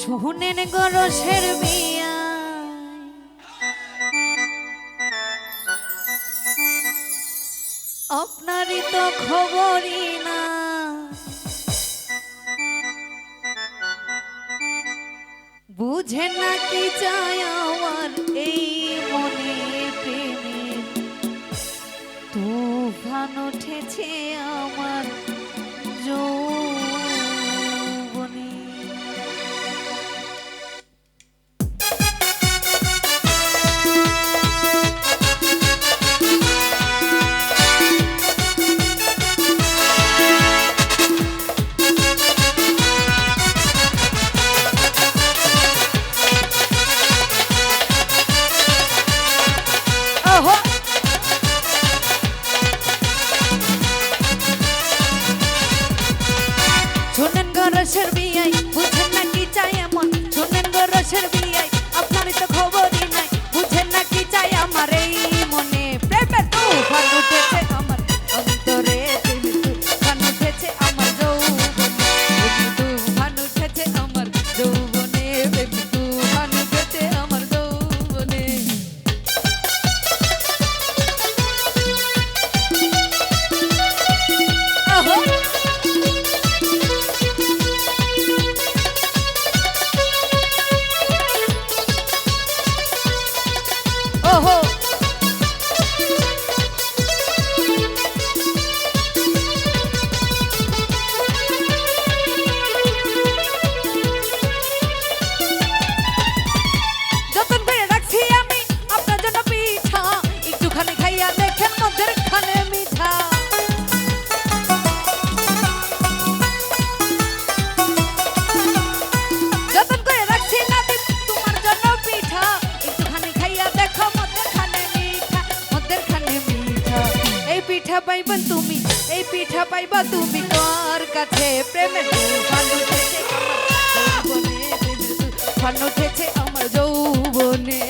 শুনেন গরসের বিয়া আপনারই তো খবরই না বুঝেন না কি চাই আমার এই মনে প্রেমের তুফান উঠেছে আমার যৌবনে শুনেন গরসের বিয়াই বুঝেন না কি চাই এমন শুনেন গরসের বিয়াই আপনারই তো খবরই নাই বুঝেন না কি চাই আমার এই মনে প্রেমের তুফান উঠেছে আমার অন্তরে তুফান উঠেছে আমার যৌবনে তুফান উঠেছে আমার যৌবনে তুফান উঠেছে আমার যৌবনে ওহো ওহো যতন করে রাখছি আমি আপনার জন্য পিঠা একটুখানি খাইয়া দেখেন মধ্যের খানে মিঠা যতন করে রাখছি নাতি তোমার জন্য পিঠা একটুখানি খাইয়া দেখো মধ্যের খানে মিঠা এই পিঠা পাইবা তুমি এই পিঠা পাইবা তুমি তোর কাছে প্রেমের তুফান উঠেছে তুফান উঠেছে আমার যৌবনে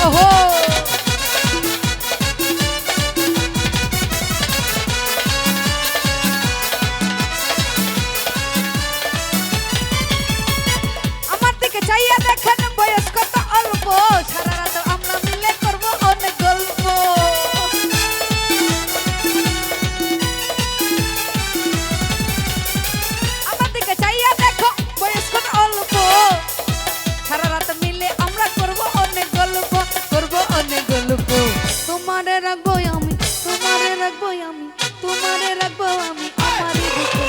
ওহো আমার দিকে চাইয়া দেখেন বয়স কত অল্প সারা রাত আমরা মিলে করবো অনেক গল্প আমার দিকে চাইয়া দেখো বয়স কত অল্প সারা রাত মিলে আমরা করবো অনেক গল্প তোমারে রাখবো আমি তোমারে রাখবো আমি তোমারে রাখবো আমি আমারই বুকে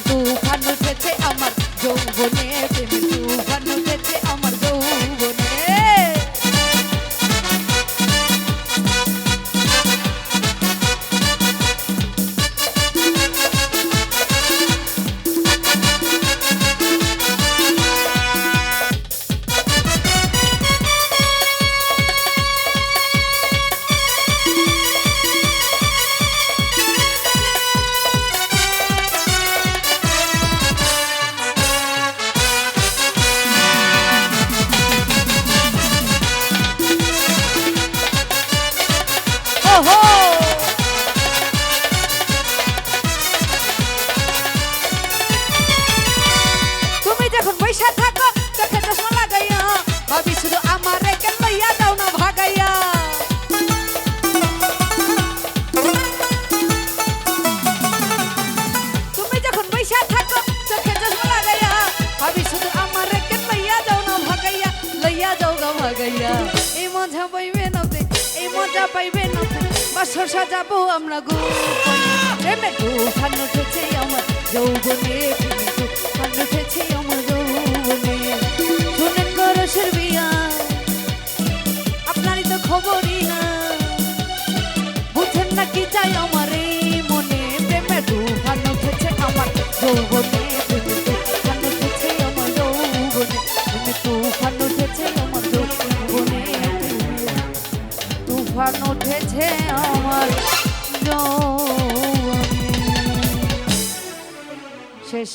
তুফান উঠেছে আমার যৌবনে তুফান উঠেছে আমার যৌবনে তুমি যখন বৈশা থাকো চোখে চশমা লাগাইয়া ভাবি শুধু আমার কেন লইয়া দাও না ভাগাইয়া তুমি যখন বৈশা থাকো চোখে চশমা লাগাইয়া ভাবি শুধু আমার কেন লইয়া দাও না ভাগাইয়া এই মজা পাইবেন আপনি এই মজা পাইবেন আপনি বাসর সাজাবো আমরা গোপনে তুফান উঠেছে আমার যৌবনে তুফান উঠেছে আমার যৌবনে শুনেন গরসের বিয়া আপনারই তো খবরই না বুঝেন না কি চাই আমার এই মনে প্রেমে তুফান উঠেছে আমার যৌবনে তুফান উঠেছে আমার যৌবনে, তুফান উঠেছে আমার যৌবনে। শেষ।